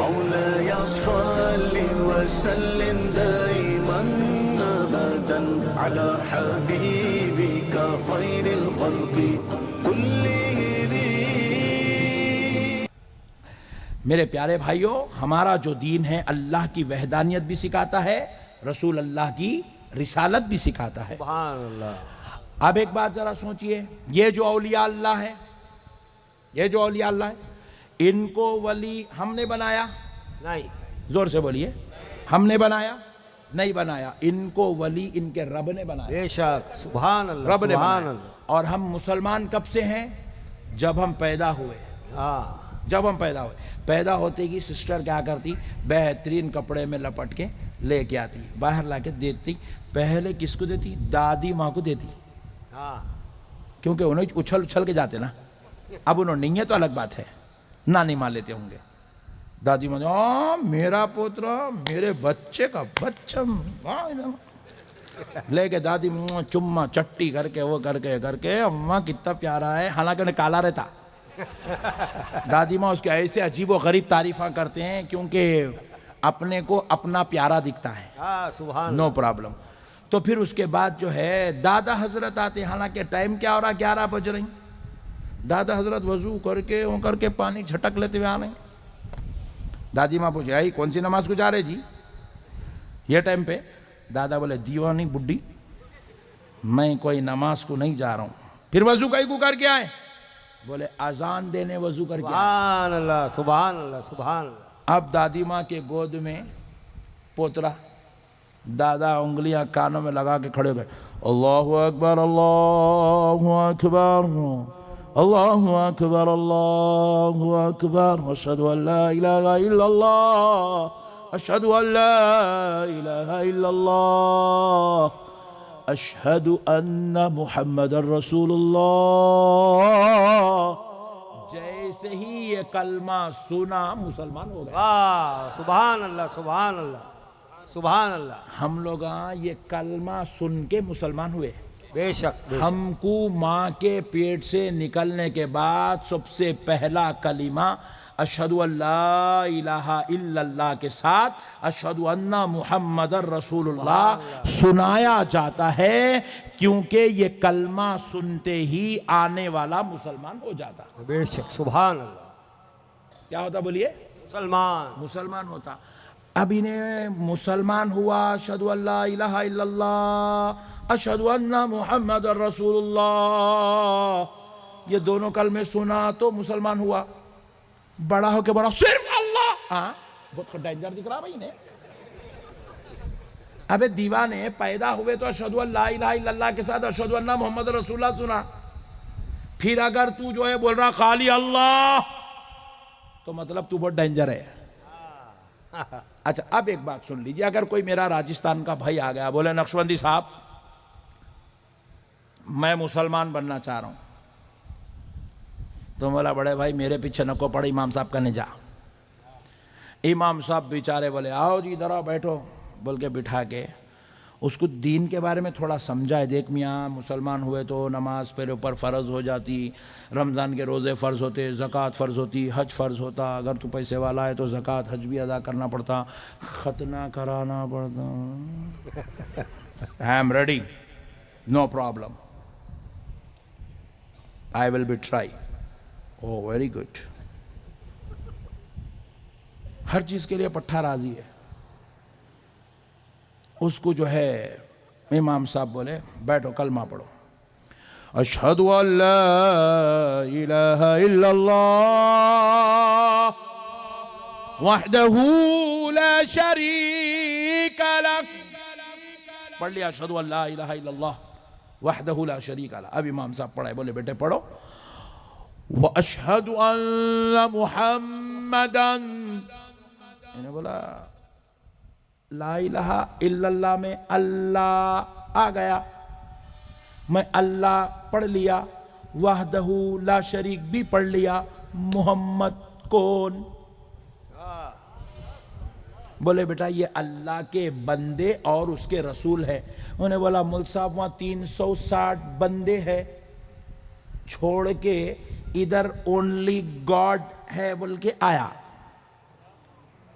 مولاي صل وسلم دائما أبدا على حبيبك خير الخلق كلهم. میرے پیارے بھائیوں، ہمارا جو دین ہے اللہ کی وحدانیت بھی سکھاتا ہے، رسول اللہ کی رسالت بھی سکھاتا ہے. سبحان اللہ. اب ایک بات ذرا سوچئے، یہ جو اولیاء اللہ ہے، یہ جو اولیاء اللہ ہے، ان کو ولی ہم نے بنایا؟ نہیں. زور سے بولیے، ہم نے بنایا؟ نہیں بنایا. ان کو ولی ان کے رب نے بنایا، بے شک. سبحان اللہ. رب نے سبحان بنایا. اللہ. اور ہم مسلمان کب سے ہیں؟ جب ہم پیدا ہوئے. ہاں. جب ہم پیدا ہوئے، پیدا ہوتے کی سسٹر کیا کرتی؟ بہترین کپڑے میں لپٹ کے لے کے آتی، باہر لا کے دیتی. پہلے کس کو دیتی؟ دادی ماں کو دیتی، ہاں. کیونکہ انہیں اچھل اچھل کے جاتے نا. اب انہوں نہیں ہے تو الگ بات ہے، نانی ماں لیتے ہوں گے. دادی ماں میرا پوترا میرے بچے کا بچہ لے کے دادی چما چٹی کر کے وہ کر کے اماں کتنا پیارا ہے، حالانکہ انہیں کالا رہتا. دادی ماں اس کے ایسے عجیب و غریب تعریفاں کرتے ہیں کیونکہ اپنے کو اپنا پیارا دکھتا ہے. ہاں. سبحان نو پرابلم. تو پھر اس کے بعد جو ہے دادا حضرت آتے، حالانکہ ٹائم کیا ہو رہا؟ 11 بج رہی. دادا حضرت وضو کر کے وہ کر کے پانی جھٹک لیتے ہوئے آ رہے ہیں. دادی ماں پوچھے آئی کون سی نماز کو جا رہے جی یہ ٹائم پہ؟ دادا بولے دیوانی بڈی، میں کوئی نماز کو نہیں جا رہا ہوں. پھر وضو کئی کو کر کے آئے؟ بولے اذان دینے وضو کر کے آئے. سبحان اللہ. سبحان اللہ. سبحان اللہ. اب دادی ماں کے گود میں پوترا، دادا انگلیاں کانوں میں لگا کے کھڑے ہو گئے. اللہ اکبر اللہ اکبر اللہ اکبر اللہ اکبر اشہد ان لا الہ الا اللہ اشہد ان لا الہ الا اللہ اشہد ان محمد رسول اللہ. جیسے ہی یہ کلمہ سنا مسلمان ہو گئے. واہ. سبحان اللہ. سبحان اللہ. سبحان اللہ. ہم لوگ یہ کلمہ سن کے مسلمان ہوئے. بے شک. بے شک. ہم کو ماں کے پیٹ سے نکلنے کے بعد سب سے پہلا کلمہ اشہد ان لا الہ الا اللہ کے ساتھ اشہد ان محمد رسول اللہ سنایا جاتا ہے، کیونکہ یہ کلمہ سنتے ہی آنے والا مسلمان ہو جاتا. بے شک. سبحان اللہ. کیا ہوتا بولیے؟ مسلمان. مسلمان ہوتا. اب انہیں مسلمان ہوا، اشہد ان لا الہ الا اللہ اشہد ان محمد رسول اللہ، یہ دونوں کلمے سنا تو مسلمان ہوا. بڑا ہو کے بڑا صرف اللہ. ہاں بہت ڈینجر دکھ رہا بھائی نے. ابے دیوانے پیدا ہوئے تو اشہد ان لا الہ الا اللہ کے ساتھ اشہد ان محمد رسول اللہ سنا. پھر اگر تو جو ہے بول رہا خالی اللہ تو مطلب تو بہت ڈینجر ہے. اچھا اب ایک بات سن لیجیے، اگر کوئی میرا راجستھان کا بھائی آ گیا بولے نقشبندی صاحب میں مسلمان بننا چاہ رہا ہوں، تو بولا بڑے بھائی میرے پیچھے نکو پڑ، امام صاحب کا نہیں جا. امام صاحب بیچارے بولے آؤ جی ادھر آؤ بیٹھو، بول کے بٹھا کے اس کو دین کے بارے میں تھوڑا سمجھائے. دیکھ میاں مسلمان ہوئے تو نماز تیرے اوپر فرض ہو جاتی، رمضان کے روزے فرض ہوتے، زکوٰۃ فرض ہوتی، حج فرض ہوتا، اگر تو پیسے والا ہے تو زکوٰۃ حج بھی ادا کرنا پڑتا، ختنہ کرانا پڑتا. I am ready, no problem, I will be try. Oh very good. ہر چیز کے لیے پٹھا راضی ہے. اس کو جو ہے امام صاحب بولے بیٹھو کلمہ پڑھو. اشہد ان لا الہ الا اللہ وحدہ لا شریک لہ. پڑھ لیا اشہد ان لا الہ الا اللہ وحدہ لا شریک لہ. اب امام صاحب پڑھائے بولے بیٹے پڑھو واشہد ان محمدا. انہیں بولا لا الہ الا اللہ میں اللہ آ گیا، میں اللہ پڑھ لیا، وحدہ لا شریک بھی پڑھ لیا، محمد کون؟ بولے بیٹا یہ اللہ کے بندے اور اس کے رسول ہے. انہیں بولا ملک صاحب وہاں 360 بندے ہیں چھوڑ کے ادھر اونلی گاڈ ہے بول کے آیا.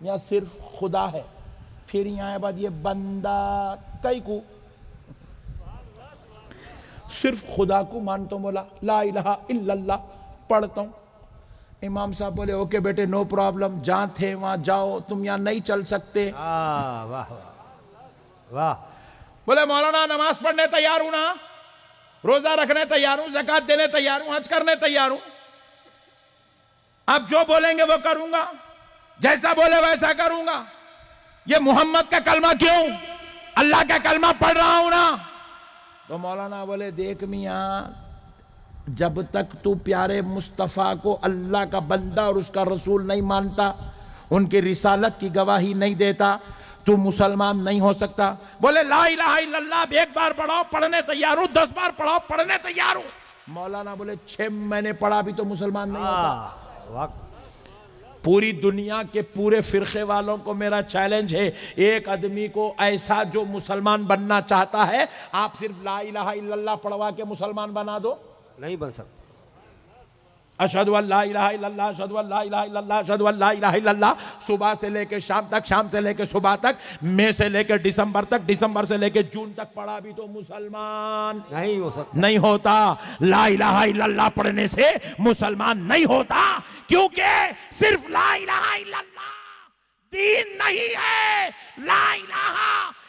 یا صرف خدا ہے؟ پھر یہاں بعد یہ بندہ کئی کو صرف خدا کو مانتا ہوں، بولا لا الہ الا اللہ پڑھتا ہوں۔ امام صاحب بولے اوکے بیٹے نو پرابلم، جہاں تھے وہاں جاؤ، تم یہاں نہیں چل سکتے۔ واہ واہ واہ، بولے مولانا نماز پڑھنے تیار ہوں نا، روزہ رکھنے تیار ہوں، زکوٰۃ دینے تیار ہوں، حج کرنے تیار ہوں، اب جو بولیں گے وہ کروں گا، جیسا بولے ویسا کروں گا۔ یہ محمد کا کلمہ کیوں؟ اللہ کا کلمہ پڑھ رہا ہوں نا۔ تو مولانا بولے دیکھ میاں، جب تک تو پیارے مصطفیٰ کو اللہ کا بندہ اور اس کا رسول نہیں مانتا، ان کی رسالت کی گواہی نہیں دیتا، تو مسلمان نہیں ہو سکتا۔ بولے لا الہ الا اللہ ایک بار پڑھاؤ، پڑھنے تیار ہوں، 10 بار پڑھاؤ، پڑھنے تیار ہوں۔ مولانا بولے 6 مہینے پڑھا بھی تو مسلمان نہیں ہوتا۔ پوری دنیا کے پورے فرقے والوں کو میرا چیلنج ہے، ایک آدمی کو ایسا جو مسلمان بننا چاہتا ہے، آپ صرف لا الہ الا اللہ پڑھوا کے مسلمان بنا دو، نہیں بن سکتا۔ اشہد ان لا الہ الا اللہ، اشہد ان لا الہ الا اللہ، اشہد ان لا الہ الا اللہ، صبح سے لے کے شام تک، شام سے لے کے صبح تک، مئی سے لے کے دسمبر تک، دسمبر سے لے کے جون تک پڑھا بھی تو مسلمان نہیں ہو سکتا، نہیں ہوتا۔ لا الہ الا اللہ پڑھنے سے مسلمان نہیں ہوتا، کیونکہ صرف لا الہ الا اللہ دین نہیں ہے، لا الہ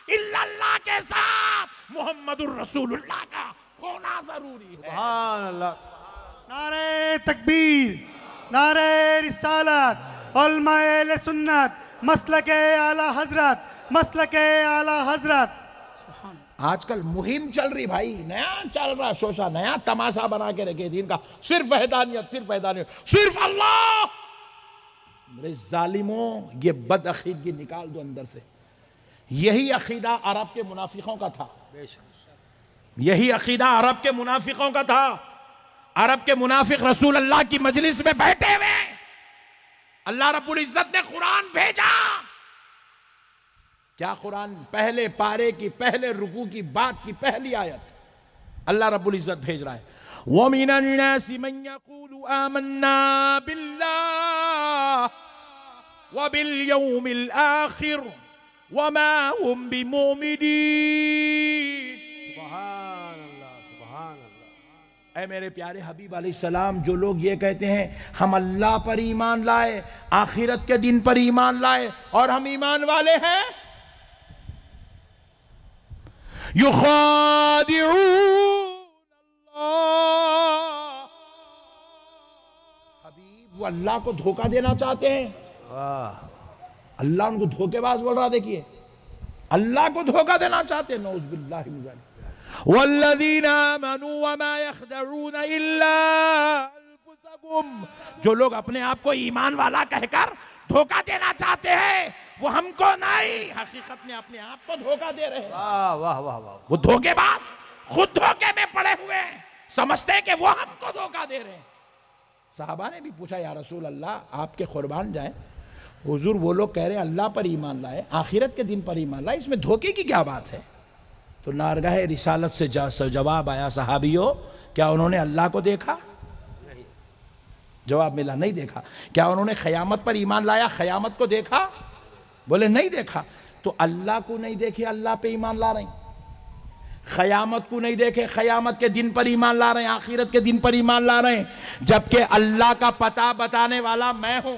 الا اللہ کے ساتھ محمد الرسول اللہ کا ہونا ضروری ہے۔ سبحان اللہ۔ نعرہ تکبیر، نعرہ رسالت، علماء اہل سنت، مسلک اعلی حضرت، مسلک اعلی حضرت۔ آج کل مہم چل رہی بھائی، نیا چل رہا شوشہ، نیا تماشا بنا کے رکھے دین کا، صرف وحدانیت، صرف وحدانیت، صرف اللہ۔ میرے ظالموں، یہ بد عقیدگی نکال دو اندر سے۔ یہی عقیدہ عرب کے منافقوں کا تھا، یہی عقیدہ عرب کے منافقوں کا تھا۔ عرب کے منافق رسول اللہ کی مجلس میں بیٹھے ہوئے، اللہ رب العزت نے قرآن بھیجا۔ کیا قرآن؟ پہلے پارے کی پہلے رکوع کی بات کی پہلی آیت اللہ رب العزت بھیج رہا ہے، وَمِنَ النَّاسِ مَن يَقُولُ آمَنَّا بِاللَّهِ وَبِالْيَوْمِ الْآخِرِ وَمَا هُمْ بِمُؤْمِنِينَ۔ سبحان اللہ، سبحان اللہ۔ اے میرے پیارے حبیب علیہ السلام، جو لوگ یہ کہتے ہیں ہم اللہ پر ایمان لائے، آخرت کے دن پر ایمان لائے اور ہم ایمان والے ہیں، یخادعون اللہ، حبیب وہ اللہ کو دھوکہ دینا چاہتے ہیں۔ اللہ ان کو دھوکے باز بول رہا، دیکھیے اللہ کو دھوکہ دینا چاہتے ہیں، نعوذ باللہ من ذالک۔ والذین آمنوا وما يخدعون الا انفسهم، جو لوگ اپنے آپ کو ایمان والا کہہ کر دھوکہ دینا چاہتے ہیں، وہ ہم کو نہیں، حقیقت میں اپنے آپ کو دھوکہ دے رہے ہیں۔ واہ واہ واہ واہ۔ وہ دھوکے باز خود دھوکے میں پڑے ہوئے ہیں، سمجھتے ہیں کہ وہ ہم کو دھوکہ دے رہے ہیں۔ صحابہ نے بھی پوچھا یا رسول اللہ آپ کے قربان جائیں، حضور وہ لوگ کہہ رہے ہیں اللہ پر ایمان لائے، آخرت کے دن پر ایمان لائے، اس میں دھوکے کی کیا بات ہے؟ تو نارگاہ رسالت سے جواب آیا صحابیوں، کیا انہوں نے اللہ کو دیکھا؟ جواب ملا نہیں دیکھا۔ کیا انہوں نے قیامت پر ایمان لایا، قیامت کو دیکھا؟ بولے نہیں دیکھا۔ تو اللہ کو نہیں دیکھے اللہ پہ ایمان لا رہے ہیں، قیامت کو نہیں دیکھے قیامت کے دن پر ایمان لا رہے ہیں، آخرت کے دن پر ایمان لا رہے ہیں، جبکہ اللہ کا پتہ بتانے والا میں ہوں،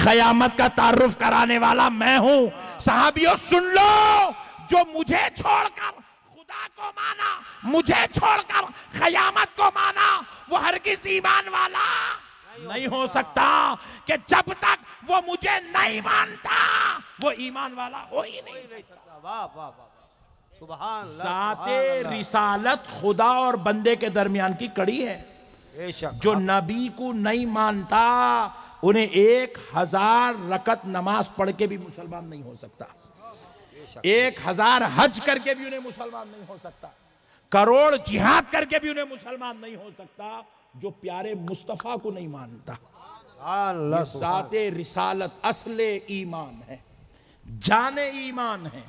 قیامت کا تعارف کرانے والا میں ہوں۔ صحابیوں سن لو، جو مجھے چھوڑ کر خدا کو مانا، مجھے چھوڑ کر قیامت کو مانا، وہ ہرگز ایمان والا نہیں ہو سکتا، کہ جب تک وہ مجھے نہیں مانتا وہ ایمان والا ہو ہی نہیں سکتا۔ واہ واہ واہ، سبحان اللہ۔ ذات رسالت خدا اور بندے کے درمیان کی کڑی ہے۔ بے شک، جو نبی کو نہیں مانتا انہیں 1000 رکعت نماز پڑھ کے بھی مسلمان نہیں ہو سکتا، 1000 حج کر کے بھی انہیں مسلمان نہیں ہو سکتا، کروڑ جہاد کر کے بھی انہیں مسلمان نہیں ہو سکتا، جو پیارے مصطفیٰ کو نہیں مانتا۔ سبحان اللہ، ذات رسالت اصل ایمان ہے، جان ایمان ہے۔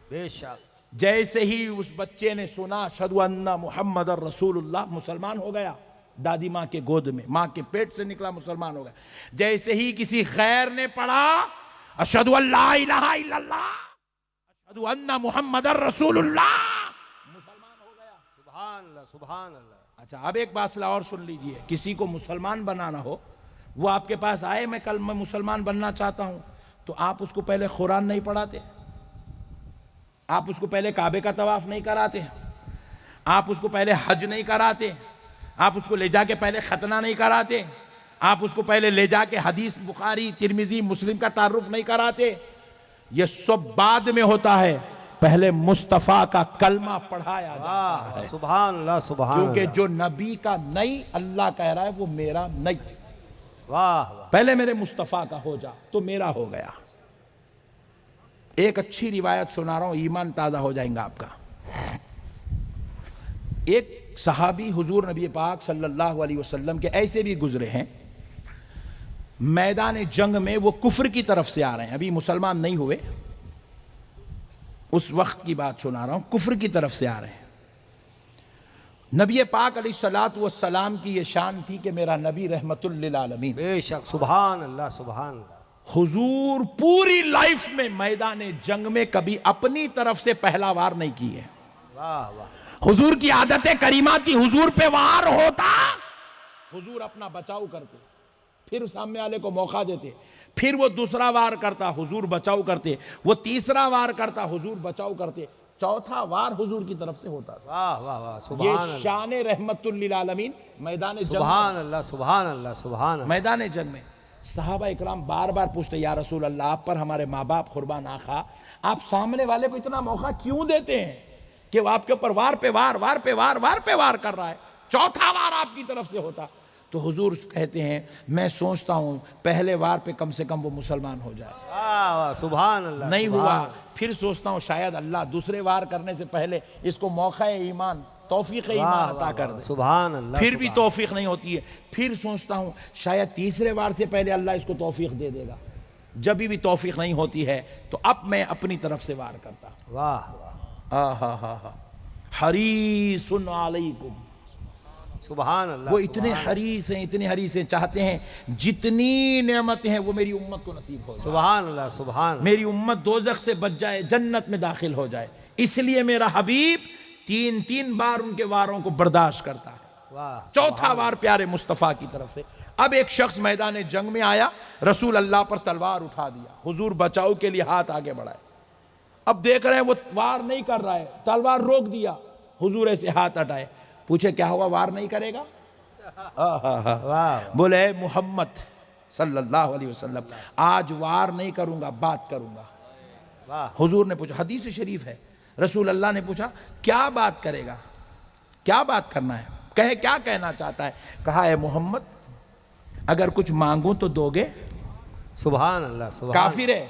بے شک۔ جیسے ہی اس بچے نے سنا اشہدو ان محمد الرسول اللہ، مسلمان ہو گیا، دادی ماں کے گود میں، ماں کے پیٹ سے نکلا مسلمان ہو گیا۔ جیسے ہی کسی غیر نے پڑھا اشہدو ان لا الہ الا اللہ، اشہدو ان محمد رسول اللہ، مسلمان ہو گیا۔ سبحان اللہ سبحان اللہ۔ اچھا اب ایک بات اور سن لیجئے، کسی کو مسلمان بنانا ہو، وہ آپ کے پاس آئے میں کل میں مسلمان بننا چاہتا ہوں، تو آپ اس کو پہلے قرآن نہیں پڑھاتے، آپ اس کو پہلے کعبے کا طواف نہیں کراتے، آپ اس کو پہلے حج نہیں کراتے، آپ اس کو لے جا کے پہلے ختنہ نہیں کراتے، آپ اس کو پہلے لے جا کے حدیث بخاری ترمذی مسلم کا تعارف نہیں کراتے، یہ سب بعد میں ہوتا ہے، پہلے مصطفیٰ کا کلمہ پڑھایا جاتا ہے، سبحان اللہ سبحان اللہ۔ کیونکہ جو نبی کا نہیں اللہ کہہ رہا ہے وہ میرا نہیں، واہ واہ۔ پہلے میرے مصطفیٰ کا ہو جا تو میرا ہو گیا۔ ایک اچھی روایت سنا رہا ہوں، ایمان تازہ ہو جائیں گا آپ کا۔ ایک صحابی حضور نبی پاک صلی اللہ علیہ وسلم کے ایسے بھی گزرے ہیں، میدان جنگ میں وہ کفر کی طرف سے آ رہے ہیں، ابھی مسلمان نہیں ہوئے، اس وقت کی بات سنا رہا ہوں، کفر کی طرف سے آ رہے ہیں۔ نبی پاک علیہ السلام کی یہ شان تھی کہ میرا نبی رحمت للعالمین، بے شک سبحان اللہ سبحان اللہ۔ حضور پوری لائف میں میدان جنگ میں کبھی اپنی طرف سے پہلا وار نہیں کیے۔ واہ واہ۔ حضور کی عادت کریمہ تھی، حضور پہ وار ہوتا حضور اپنا بچاؤ کرتے، پھر سامنے والے کو موقع دیتے، پھر وہ دوسرا وار کرتا حضور بچاؤ کرتے، وہ تیسرا وار کرتا حضور بچاؤ کرتے، چوتھا وار حضور کی طرف سے ہوتا تھا۔ واہ واہ واہ سبحان یہ اللہ شان رحمت للعالمین میدان جنگ سبحان اللہ سبحان اللہ سبحان اللہ۔ میدان جنگ میں صحابہ اکرام بار بار پوچھتے، یا رسول اللہ آپ پر ہمارے ماں باپ قربان آقا، آپ سامنے والے کو اتنا موقع کیوں دیتے ہیں کہ وہ آپ کے اوپر وار پہ وار وار پہ وار وار پہ وار کر رہا ہے، چوتھا وار آپ کی طرف سے ہوتا؟ تو حضور کہتے ہیں میں سوچتا ہوں پہلے وار پہ کم سے کم وہ مسلمان ہو جائے، واہ واہ سبحان اللہ۔ نہیں سبحان ہوا، اللہ۔ پھر سوچتا ہوں شاید اللہ دوسرے وار کرنے سے پہلے اس کو موقع ایمان توفیق ایمان عطا کر دے، سبحان اللہ۔ پھر بھی توفیق نہیں ہوتی ہے، پھر سوچتا ہوں شاید تیسرے وار سے پہلے اللہ اس کو توفیق دے دے گا، جب بھی توفیق نہیں ہوتی ہے تو اب میں اپنی طرف سے وار کرتا ہوں۔ واہ واہ حریص علیکم، سبحان اللہ۔ وہ اتنے حریص ہیں، اتنے حریص ہیں، چاہتے ہیں جتنی نعمتیں ہیں وہ میری امت کو نصیب ہو جائے، سبحان اللہ سبحان اللہ۔ میری امت دوزخ سے بچ جائے، جنت میں داخل ہو جائے، اس لیے میرا حبیب تین بار ان کے واروں کو برداشت کرتا ہے، واہ۔ چوتھا وار پیارے مصطفیٰ کی طرف سے۔ اب ایک شخص میدان جنگ میں آیا، رسول اللہ پر تلوار اٹھا دیا، حضور بچاؤ کے لیے ہاتھ آگے بڑھائے، اب دیکھ رہے ہیں وہ وار نہیں کر رہا ہے، تلوار روک دیا، حضور ایسے ہاتھ ہٹائے، پوچھے کیا ہوا وار نہیں کرے گا؟ واہ بولے اے محمد صلی اللہ علیہ وسلم آج وار نہیں کروں گا، بات کروں گا۔ واہ۔ حضور نے پوچھا، حدیث شریف ہے، رسول اللہ نے پوچھا کیا بات کرے گا، کیا بات کرنا ہے، کیا کہنا چاہتا ہے؟ کہا اے محمد اگر کچھ مانگوں تو دو گے؟ سبحان اللہ سبحان۔ کافر ہے،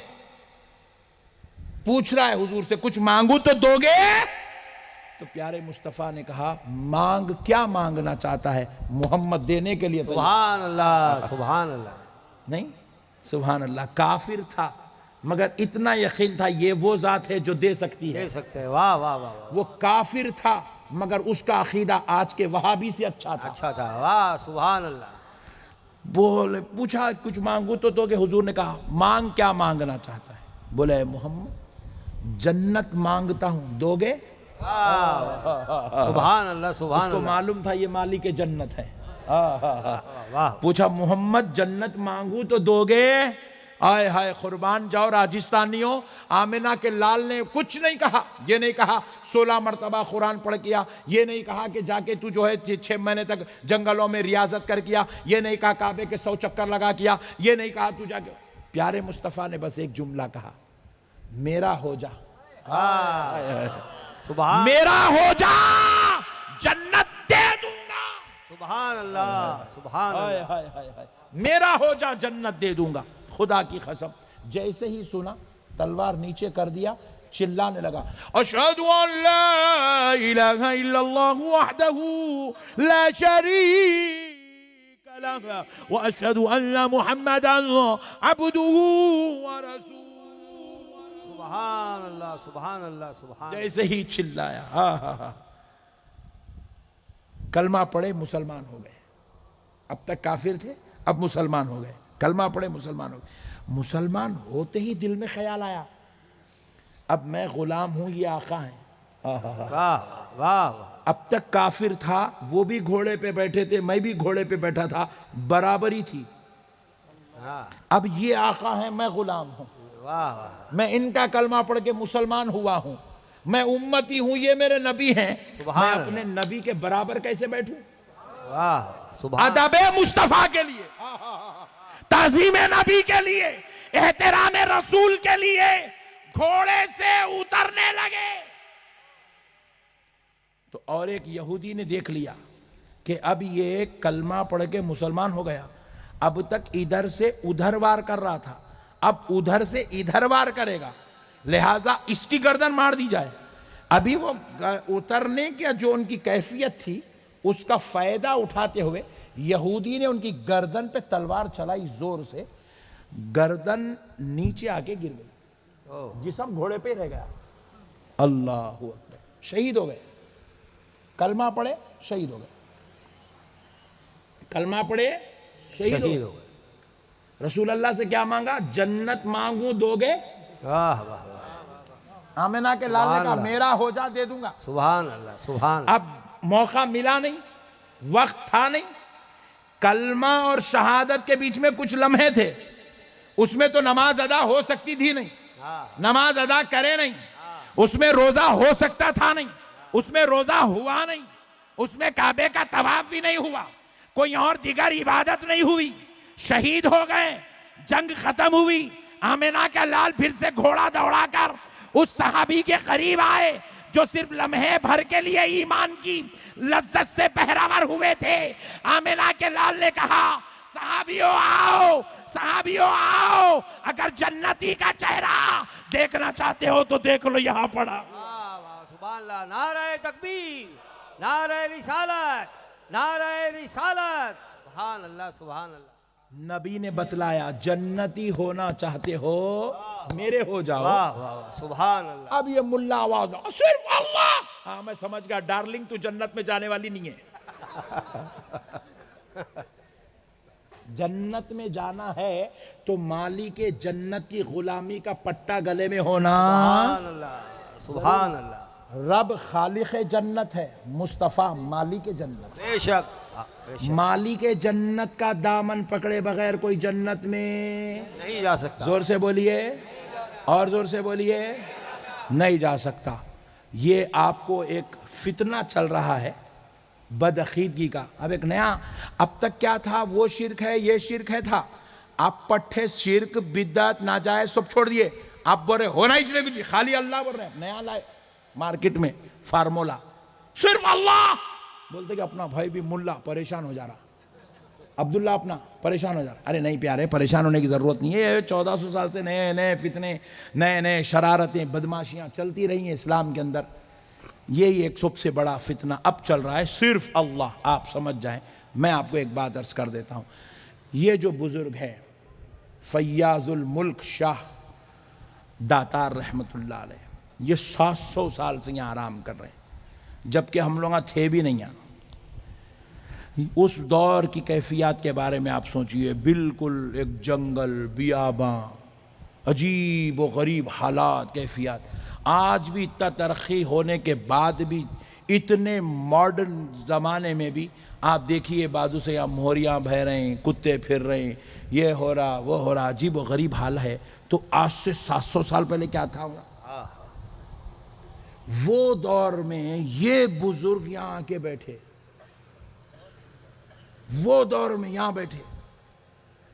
پوچھ رہا ہے حضور سے کچھ مانگوں تو دو گے؟ تو پیارے مصطفیٰ نے کہا مانگ، کیا مانگنا چاہتا ہے؟ محمد دینے کے لیے تیار۔ سبحان اللہ سبحان اللہ۔ نہیں، سبحان اللہ، کافر تھا مگر اتنا یقین تھا یہ وہ ذات ہے جو دے سکتی ہے، دے سکتے ہیں، واہ واہ واہ۔ وہ کافر تھا مگر اس کا عقیدہ آج کے وہابی سے اچھا تھا۔ اچھا تھا، واہ سبحان اللہ۔ بولے پوچھا کچھ مانگو تو دو گے؟ حضور نے کہا مانگ، کیا مانگنا چاہتا ہے؟ بولے اے محمد جنت مانگتا ہوں، دو گے؟ سبحان اللہ اس سبحان کو اللہ۔ معلوم تھا یہ مالک جنت ہے۔ واہ پوچھا محمد جنت مانگو تو دو گے؟ آئے ہائے قربان جاؤ راجستانیوں، آمنہ کے لال نے کچھ نہیں کہا، یہ نہیں کہا 16 مرتبہ قرآن پڑھ کیا، یہ نہیں کہا کہ جا کے تو جو ہے 6 مہینے تک جنگلوں میں ریاضت کر کیا، یہ نہیں کہا کعبے کے 100 چکر لگا کیا، یہ نہیں کہا تو جا کے، پیارے مصطفیٰ نے بس ایک جملہ کہا میرا ہو جا، سبحان میرا ہو جا جنت دے دوں گا، سبحان اللہ سبحان اللہ۔ میرا ہو جا جنت دے دوں گا۔ خدا کی قسم جیسے ہی سنا تلوار نیچے کر دیا، چلانے لگا اشہد ان لا الہ الا اللہ وحدہ لا شریک لہ واشہد ان محمدا عبدہ ورسولہ۔ سبحان اللہ سبحان اللہ سبحان اللہ۔ جیسے ہی چلایا کلمہ پڑھے مسلمان ہو گئے، اب تک کافر تھے اب مسلمان ہو گئے، کلمہ پڑھے مسلمان ہو گئے۔ مسلمان ہوتے ہی دل میں خیال آیا اب میں غلام ہوں یہ آقا ہیں. واہ واہ واہ. اب تک کافر تھا وہ بھی گھوڑے پہ بیٹھے تھے میں بھی گھوڑے پہ بیٹھا تھا برابری تھی. اب یہ آقا ہیں میں غلام ہوں. واہ واہ. میں ان کا کلمہ پڑھ کے مسلمان ہوا ہوں. میں امتی ہوں یہ میرے نبی ہیں. میں اپنے نبی کے برابر کیسے بیٹھوں؟ واہ سبحان. ادب مصطفیٰ کے لیے تعظیم نبی کے لیے احترام رسول کے لیے گھوڑے سے اترنے لگے. تو اور ایک یہودی نے دیکھ لیا کہ اب یہ کلمہ پڑھ کے مسلمان ہو گیا. اب تک ادھر سے ادھر وار کر رہا تھا اب ادھر سے ادھر وار کرے گا لہٰذا اس کی گردن مار دی جائے. ابھی وہ اترنے کی جو ان کی کیفیت تھی اس کا فائدہ اٹھاتے ہوئے یہودی نے ان کی گردن پہ تلوار چلائی زور سے. گردن نیچے آ کے گر گئی جسم گھوڑے پہ رہ گیا. اللہ اکبر. شہید ہو گئے. کلمہ پڑھے شہید ہو گئے. کلمہ پڑھے شہید ہو گئے. رسول اللہ سے کیا مانگا؟ جنت مانگوں دو گے؟ واہ واہ. آمنہ کے لال نے کہا میرا ہو جا دے دوں گا. سبحان اللہ سبحان. اب موقع ملا نہیں وقت تھا نہیں. کلمہ اور شہادت کے بیچ میں کچھ لمحے تھے اس میں تو نماز ادا ہو سکتی تھی نہیں. نماز ادا کرے نہیں. اس میں روزہ ہو سکتا تھا نہیں. اس میں روزہ ہوا نہیں. اس میں کعبے کا طواف بھی نہیں ہوا. کوئی اور دیگر عبادت نہیں ہوئی. شہید ہو گئے. جنگ ختم ہوئی. آمنہ کا لال پھر سے گھوڑا دوڑا کر اس صحابی کے قریب آئے جو صرف لمحے بھر کے لیے ایمان کی لذت سے بہرور ہوئے تھے. آمنہ کے لال نے کہا صحابیوں آؤ صحابیوں آؤ اگر جنتی کا چہرہ دیکھنا چاہتے ہو تو دیکھ لو یہاں پڑا. سبحان اللہ. نعرہ تکبیر نعرہ رسالت نعرہ رسالت. سبحان اللہ سبحان اللہ. نبی نے بتلایا جنتی ہونا چاہتے ہو میرے ہو جاؤ. واہ واہ سبحان اللہ. اب یہ ملا آواز صرف اللہ. ہاں میں سمجھ گیا ڈارلنگ تو جنت میں جانے والی نہیں ہے. جنت میں جانا ہے تو مالک جنت کی غلامی کا پٹا گلے میں ہونا. سبحان اللہ سبحان اللہ. رب خالق جنت ہے مصطفیٰ مالک جنت. بے شک مالک جنت کا دامن پکڑے بغیر کوئی جنت میں نہیں جا سکتا. زور سے بولیے اور زور سے بولیے نہیں جا سکتا. یہ آپ کو ایک فتنہ چل رہا ہے بدعقیدگی کا. اب ایک نیا اب تک کیا تھا وہ شرک ہے یہ شرک ہے تھا. آپ پٹھے شرک بدعت ناجائز سب چھوڑ دیے. آپ بول رہے ہونا ہی چاہیے خالی اللہ بول رہے ہیں. نیا لائے مارکیٹ میں فارمولا صرف اللہ بولتے کہ اپنا بھائی بھی ملا پریشان ہو جا رہا. عبداللہ اپنا پریشان ہو جا رہا. ارے نہیں پیارے پریشان ہونے کی ضرورت نہیں ہے. 1400 سال سے نئے نئے فتنے نئے نئے شرارتیں بدماشیاں چلتی رہی ہیں اسلام کے اندر. یہی ایک سب سے بڑا فتنہ اب چل رہا ہے صرف اللہ. آپ سمجھ جائیں. میں آپ کو ایک بات عرض کر دیتا ہوں. یہ جو بزرگ ہے فیاض الملک شاہ داتار رحمت اللہ علیہ یہ 700 سال سے یہاں آرام کر رہے ہیں جبکہ ہم لوگ تھے بھی نہیں. اس دور کی کیفیات کے بارے میں آپ سوچئے. بالکل ایک جنگل بیاباں عجیب و غریب حالات کیفیات. آج بھی اتنا ترقی ہونے کے بعد بھی اتنے ماڈرن زمانے میں بھی آپ دیکھیے بازو سے یہاں مہریاں بہہ رہے ہیں کتے پھر رہے ہیں یہ ہو رہا وہ ہو رہا. عجیب و غریب حال ہے. تو آج سے 700 سال پہلے کیا تھا ہوگا؟ وہ دور میں یہ بزرگ یہاں کے بیٹھے وہ دور میں یہاں بیٹھے.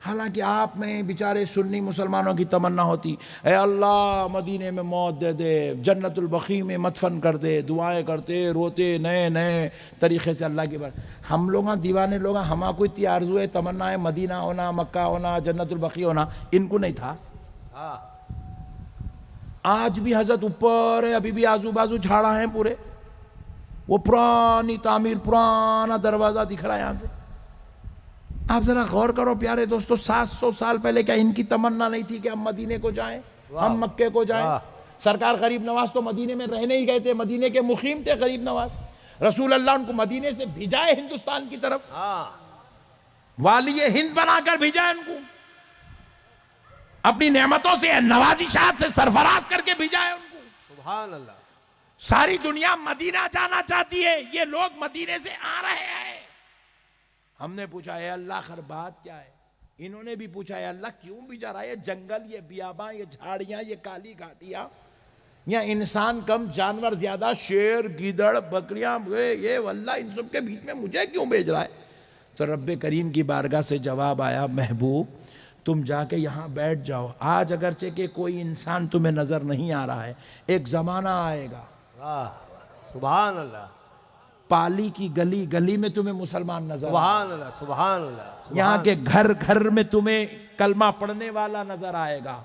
حالانکہ آپ میں بیچارے سنی مسلمانوں کی تمنا ہوتی اے اللہ مدینے میں موت دے دے جنت البقیع میں مدفن کر دے. دعائیں کرتے روتے نئے نئے طریقے سے اللہ کی بات. ہم لوگ دیوانے لوگ ہما کوئی اتنی آرزو ہے تمنا ہے مدینہ ہونا مکہ ہونا جنت البقیع ہونا. ان کو نہیں تھا. آج بھی حضرت اوپر ہے ابھی بھی آزو بازو جھاڑا ہیں پورے. وہ پرانی تعمیر پرانا دروازہ دکھ رہا ہے یہاں سے. آپ ذرا غور کرو پیارے دوستو 700 سال پہلے کیا ان کی تمنا نہیں تھی کہ ہم مدینے کو جائیں ہم مکے کو جائیں. سرکار غریب نواز تو مدینے میں رہنے ہی گئے تھے. مدینے کے مقیم تھے غریب نواز. رسول اللہ ان کو مدینے سے بھیجائے ہندوستان کی طرف. والی ہند بنا کر بھیجا ان کو. اپنی نعمتوں سے نوازشات سے سرفراز کر کے بھیجا ہے ان کو. سبحان اللہ. ساری دنیا مدینہ جانا چاہتی ہے, یہ لوگ مدینے سے آ رہے ہیں. ہم نے پوچھا اے اللہ خیر بات کیا ہے؟ انہوں نے بھی پوچھا اے اللہ کیوں بھی جا رہا ہے؟ یہ جنگل, یہ بیاباں, یہ جھاڑیاں, یہ کالی گھاٹیاں, یا انسان کم جانور زیادہ, شیر, گیدڑ, بکریاں, یہ واللہ ان سب کے بیچ میں مجھے کیوں بھیج رہا ہے؟ تو رب کریم کی بارگاہ سے جواب آیا, محبوب تم جا کے یہاں بیٹھ جاؤ. آج اگرچہ کہ کوئی انسان تمہیں نظر نہیں آ رہا ہے, ایک زمانہ آئے گا واہ سبحان اللہ. پالی کی گلی گلی میں تمہیں مسلمان نظر آئے گا. سبحان اللہ. سبحان اللہ. یہاں کے گھر گھر میں تمہیں کلمہ پڑھنے والا نظر آئے گا.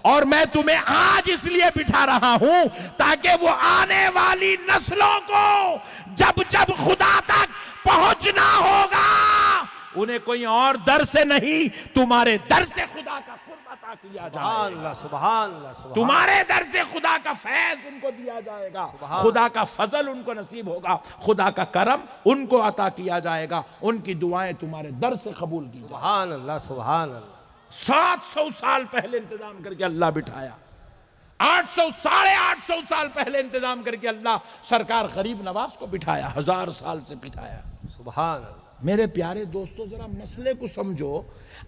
اور میں تمہیں آج اس لیے بٹھا رہا ہوں تاکہ وہ آنے والی نسلوں کو جب جب خدا تک پہنچنا ہوگا انہیں کوئی اور در سے نہیں, تمہارے در سے خدا کا قرب عطا کیا جائے سبحان گا. اللہ. سبحان اللہ. تمہارے در سے خدا کا فیض ان کو دیا جائے گا, خدا کا فضل ان کو نصیب ہوگا, خدا کا کرم ان کو عطا کیا جائے گا, ان کی دعائیں تمہارے در سے قبول کی جائیں. سبحان اللہ. سبحان اللہ. 700 سال پہلے انتظام کر کے اللہ بٹھایا, 800 سال پہلے انتظام کر کے اللہ سرکار غریب نواز کو بٹھایا, 1000 سال سے بٹھایا. سبحان اللہ. میرے پیارے دوستو ذرا مسئلے کو سمجھو,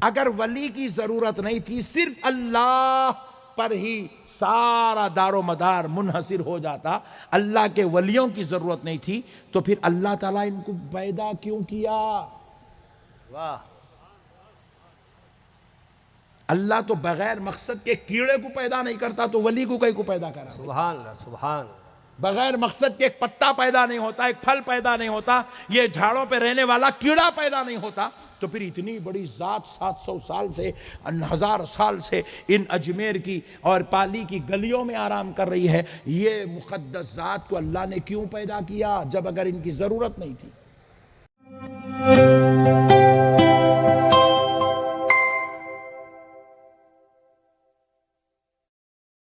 اگر ولی کی ضرورت نہیں تھی, صرف اللہ پر ہی سارا دار و مدار منحصر ہو جاتا, اللہ کے ولیوں کی ضرورت نہیں تھی, تو پھر اللہ تعالیٰ ان کو پیدا کیوں کیا؟ واہ. اللہ تو بغیر مقصد کے کیڑے کو پیدا نہیں کرتا, تو ولی کو کئی کو پیدا کرا؟ سبحان اللہ. سبحان اللہ. بغیر مقصد کے ایک پتا پیدا نہیں ہوتا, ایک پھل پیدا نہیں ہوتا, یہ جھاڑوں پہ رہنے والا کیڑا پیدا نہیں ہوتا, تو پھر اتنی بڑی ذات 700 سال سے 1000 سال سے ان اجمیر کی اور پالی کی گلیوں میں آرام کر رہی ہے, یہ مقدس ذات کو اللہ نے کیوں پیدا کیا جب اگر ان کی ضرورت نہیں تھی؟